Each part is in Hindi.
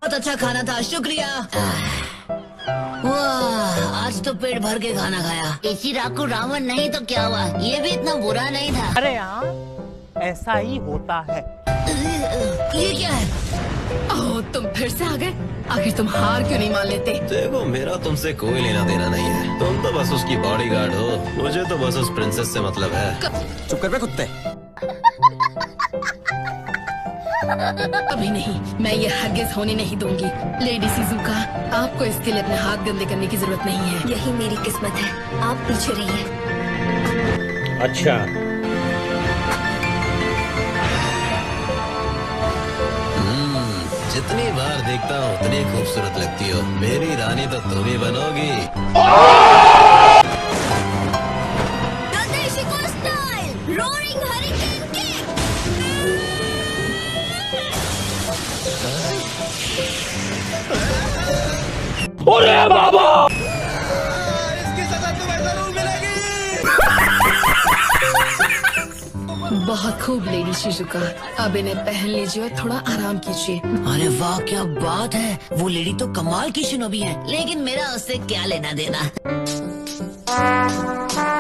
बहुत अच्छा खाना था, शुक्रिया। वाह, आज तो पेट भर के खाना खाया। इसी राकू रावण नहीं तो क्या हुआ, ये भी इतना बुरा नहीं था। अरे हाँ, ऐसा ही होता है। ये क्या है? ओह, तुम फिर से आ गए। आखिर तुम हार क्यों नहीं मान लेते? देखो, मेरा तुमसे कोई लेना देना नहीं है। तुम तो बस उसकी बॉडीगार्ड हो, मुझे तो बस उस प्रिंसेस से मतलब है। चुप कर बे कुत्ते। अभी नहीं, मैं ये हरगिज होने नहीं दूंगी। लेडी शिजुका, आपको इसके लिए अपने हाथ गंदे करने की जरूरत नहीं है। यही मेरी किस्मत है, आप पीछे रहिए। अच्छा, जितनी बार देखता हूँ उतनी खूबसूरत लगती हो। मेरी रानी तो तुम ही बनोगी। Roaring hurricane kick. अरे बाबा, इसकी सजा तुम्हें जरूर मिलेगी। बहुत खूब लेडी शिजुका, अब इन्हें पहन लीजिए और थोड़ा आराम कीजिए। अरे वाह, क्या बात है। वो लेडी तो कमाल की शिनोबी है, लेकिन मेरा उससे क्या लेना देना।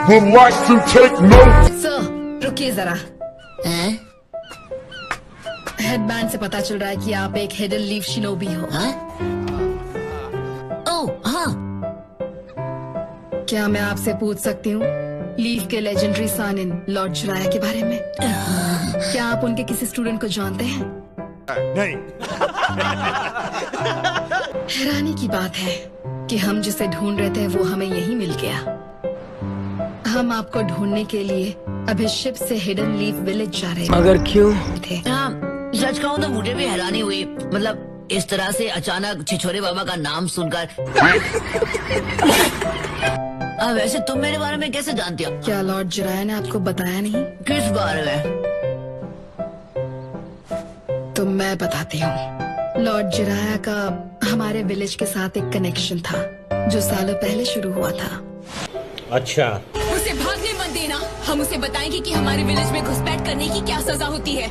would like to take note. Sir, रुकिए जरा। हेडबैंड से पता चल रहा है कि आप एक हिडन लीफ शिनोबी हो। ओह हाँ, क्या मैं आपसे पूछ सकती हूँ लीफ के लेजेंडरी सानिन लॉर्ड जिराया के बारे में? क्या आप उनके किसी स्टूडेंट को जानते हैं? नहीं। हैरानी की बात है कि हम जिसे ढूंढ रहे थे वो हमें यहीं मिल गया। हम आपको ढूंढने के लिए अभी शिप से हिडन लीफ विलेज जा रहे मगर क्यों? थे। सच कहूँ तो मुझे भी हैरानी हुई। मतलब इस तरह से अचानक छिछोरे बाबा का नाम सुनकर। वैसे तुम मेरे बारे में कैसे जानती हो? क्या लॉर्ड जिराया ने आपको बताया नहीं? किस बारे में? तो मैं बताती हूँ। लॉर्ड जिराया का हमारे विलेज के साथ एक कनेक्शन था जो सालों पहले शुरू हुआ था। अच्छा, उसे भागने मत देना, हम उसे बताएंगे कि हमारे विलेज में घुसपैठ करने की क्या सजा होती है।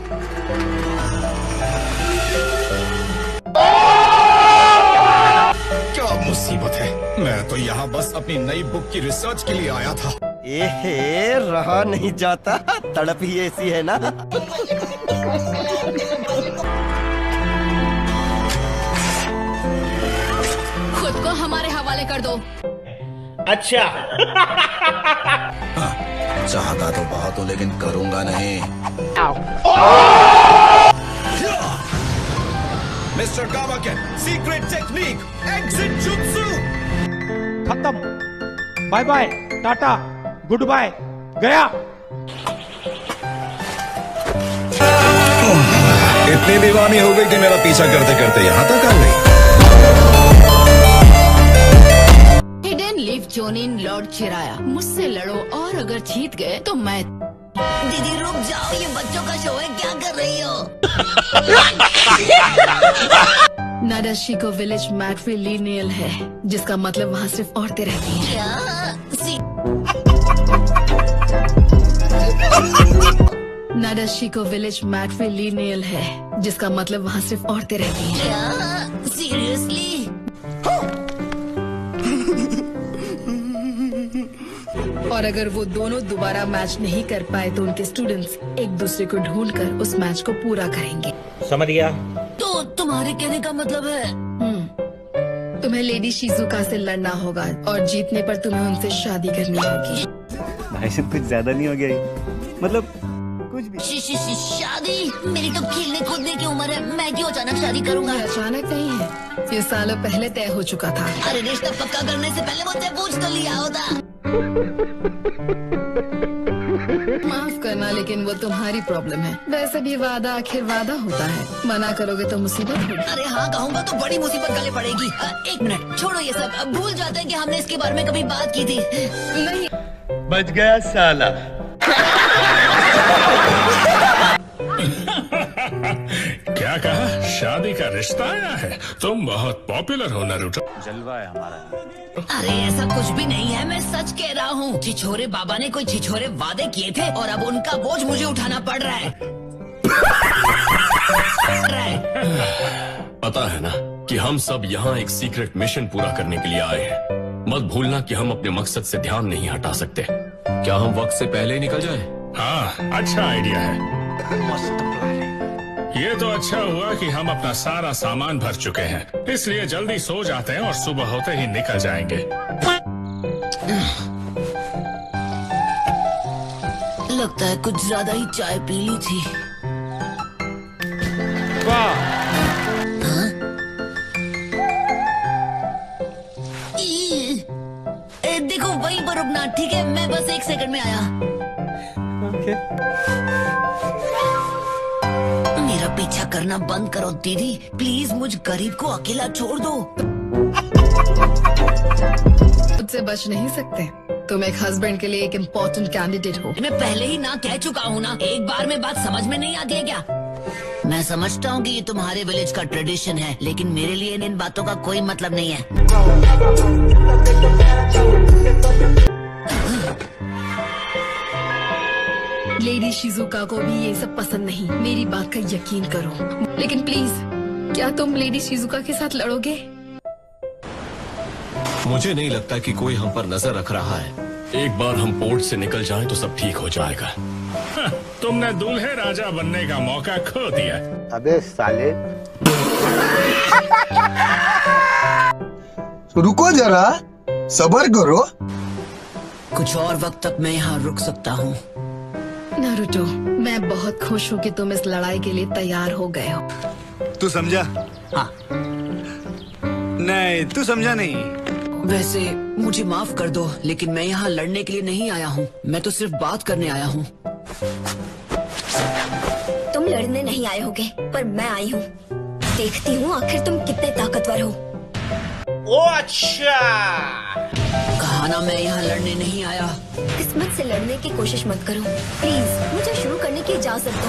क्या मुसीबत है, मैं तो यहाँ बस अपनी नई बुक की रिसर्च के लिए आया था। एहे, रहा नहीं जाता, तड़प ही ऐसी है ना। खुद को हमारे हवाले कर दो। अच्छा। चाहता तो बहुत हूँ लेकिन करूँगा नहीं। Mister Kawaken, secret technique, exit jutsu. खत्म, बाय बाय, टाटा, गुड बाय, गया। इतनी दीवानी हो गई कि मेरा पीछा करते करते यहाँ तक आ गई। हिडन लीफ जोनिन लॉर्ड चिराया, मुझसे लड़ो और अगर जीत गए तो मैं। दीदी रुक जाओ, ये बच्चों का शो है, क्या कर रही हो? नाडाशिको विलेज मैट्रिलिनियल है, जिसका मतलब वहाँ सिर्फ औरतें रहती हैं। नाडाशिको विलेज मैट्रिलिनियल है, जिसका मतलब वहाँ सिर्फ औरतें रहती हैं। सीरियसली? और अगर वो दोनों दोबारा मैच नहीं कर पाए तो उनके स्टूडेंट्स एक दूसरे को ढूंढकर उस मैच को पूरा करेंगे। समझ गया। तो तुम्हारे कहने का मतलब है? तुम्हें लेडी शिजुका से लड़ना होगा और जीतने पर तुम्हें उनसे शादी करनी होगी। भाई साहब, कुछ ज्यादा नहीं हो गया ये? मतलब कुछ भी। शादी? मेरी तो खेलने कूदने की उम्र है, मैं क्यों अचानक शादी करूंगा? ये अचानक नहीं है, ये सालों पहले तय हो चुका था। अरे रिश्ता पक्का करने से पहले मुझसे पूछ तो लिया होता। माफ करना, लेकिन वो तुम्हारी प्रॉब्लम है। वैसे भी वादा आखिर वादा होता है, मना करोगे तो मुसीबत होगी। अरे हाँ कहूँगा तो बड़ी मुसीबत गले पड़ेगी। एक मिनट छोड़ो ये सब, अब भूल जाते हैं कि हमने इसके बारे में कभी बात की थी। नहीं, बच गया साला। क्या कहा? शादी का रिश्ता आया है? तुम बहुत पॉपुलर हो नारुतो। जलवा है हमारा। अरे ऐसा कुछ भी नहीं है, मैं सच कह रहा हूँ। छिछोरे बाबा ने कोई छिछोरे वादे किए थे और अब उनका बोझ मुझे उठाना पड़ रहा है। पता है ना कि हम सब यहाँ एक सीक्रेट मिशन पूरा करने के लिए आए हैं। मत भूलना कि हम अपने मकसद से ध्यान नहीं हटा सकते। क्या हम वक्त से पहले ही निकल जाएं? हाँ, अच्छा आइडिया है। ये तो अच्छा हुआ कि हम अपना सारा सामान भर चुके हैं, इसलिए जल्दी सो जाते हैं और सुबह होते ही निकल जाएंगे। लगता है कुछ ज्यादा ही चाय पी ली थी। वाह। देखो वहीं पर रुकना, ठीक है? मैं बस 1 सेकंड में आया। ओके। मेरा पीछा करना बंद करो दीदी, प्लीज। मुझ गरीब को अकेला छोड़ दो। मुझसे बच नहीं सकते। तुम एक हस्बैंड के लिए एक इम्पोर्टेंट कैंडिडेट हो। मैं पहले ही ना कह चुका हूँ ना। एक बार में बात समझ में नहीं आती है क्या? मैं समझता हूँ कि ये तुम्हारे विलेज का ट्रेडिशन है, लेकिन मेरे लिए इन बातों का कोई मतलब नहीं है। लेडी शिजुका को भी ये सब पसंद नहीं, मेरी बात का यकीन करो। लेकिन प्लीज, क्या तुम लेडी शिजुका के साथ लड़ोगे? मुझे नहीं लगता कि कोई हम पर नजर रख रहा है। एक बार हम पोर्ट से निकल जाएं तो सब ठीक हो जाएगा। तुमने दूल्हे राजा बनने का मौका खो दिया। अबे साले। रुको जरा, सब्र करो। कुछ और वक्त तक मैं यहाँ रुक सकता हूँ। नारुतो, मैं बहुत खुश हूँ कि तुम इस लड़ाई के लिए तैयार हो गए हो। तू समझा? हाँ। नहीं, तू समझा नहीं। वैसे मुझे माफ कर दो, लेकिन मैं यहाँ लड़ने के लिए नहीं आया हूँ। मैं तो सिर्फ बात करने आया हूँ। तुम लड़ने नहीं आए होगे, पर मैं आई हूँ। देखती हूँ आखिर तुम कितने ताकतवर हो। ओ अच्छा। कहा ना मैं यहाँ लड़ने नहीं आया। किस्मत से लड़ने की कोशिश मत करो प्लीज। मुझे शुरू करने की इजाजत दो।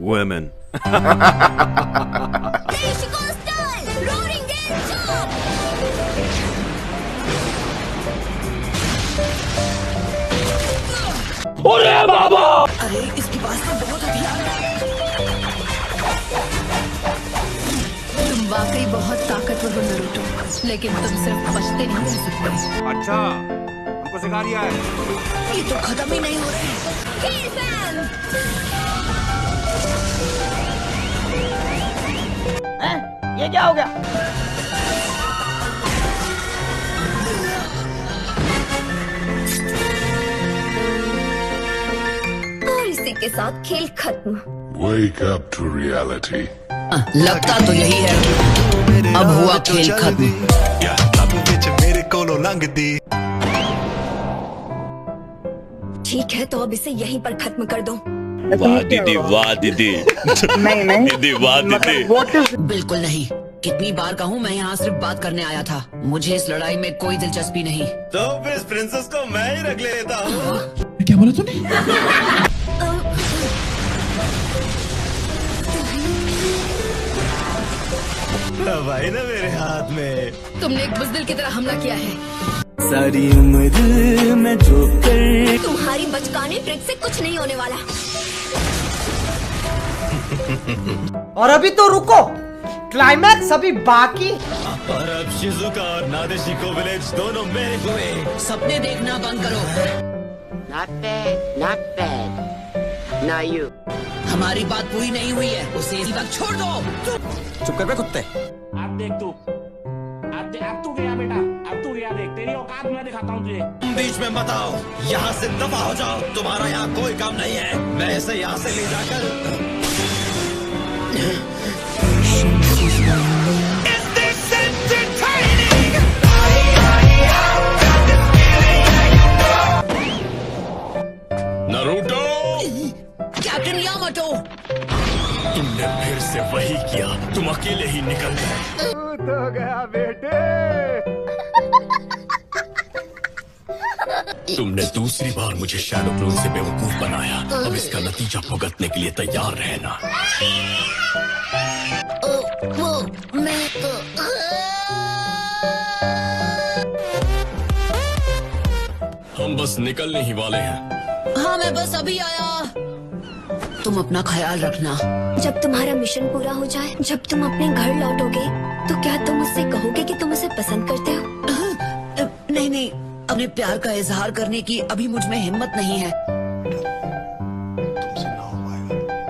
Women. अरे बाबा! अरे इसके पास तो बहुत हथियार है। तुम वाकई बहुत ताकतवर हो नारुतो, लेकिन तुम सिर्फ बचते नहीं रह सकते। अच्छा, हमको सिखा दिया है। ये तो खत्म ही नहीं हो रहे। ये क्या हो गया? और इसी के साथ खेल खत्म। Wake up to reality. लगता तो यही है। अब हुआ खेल खत्म। ठीक है, तो अब इसे यहीं पर खत्म कर दो। वाह दीदी, वाह दीदी। नहीं दीदी, वाह दीदी। बिल्कुल नहीं। कितनी बार कहूँ, मैं यहाँ सिर्फ बात करने आया था। मुझे इस लड़ाई में कोई दिलचस्पी नहीं। तो फिर इस प्रिंसेस को मैं ही रख लेता हूँ। क्या बोला तूने? भाई ना मेरे हाथ में। तुमने एक बुज़दिल की तरह हमला किया है। सारी उम्र में जो कर। तुम्हारी बचकाने ट्रिक से कुछ नहीं होने वाला। और अभी तो रुको, क्लाइमैक्स अभी बाकी। और अब शिजुका और नादेशिको विलेज दोनों मेरे हुए। सपने देखना बंद करो। Not bad, not bad. Now you. हमारी बात पूरी नहीं हुई है, उसे इसी वक्त छोड़ दो। चुप कर बे कुत्ते। अब देख तू। अब तू गया बेटा। अब तू गया, देख तेरी औकात मैं दिखाता हूँ तुझे। तुम बीच में मत आओ, यहाँ से दफा हो जाओ। तुम्हारा यहाँ कोई काम नहीं है। मैं इसे यहाँ से ले जाकर नारुतो। कैप्टन यामाटो, तुमने फिर से वही किया। तुम अकेले ही निकल गए। तो गया बेटे। तुमने दूसरी बार मुझे शैडो क्लोन से बेवकूफ बनाया। अब इसका नतीजा भुगतने के लिए तैयार रहना। वो मैं तो हम बस निकलने ही वाले हैं। हाँ मैं बस अभी आया। तुम अपना ख्याल रखना। जब तुम्हारा मिशन पूरा हो जाए, जब तुम अपने घर लौटोगे, तो क्या तुम उससे कहोगे कि तुम उसे पसंद करते हो? नहीं नहीं, अपने प्यार का इजहार करने की अभी मुझ में हिम्मत नहीं है।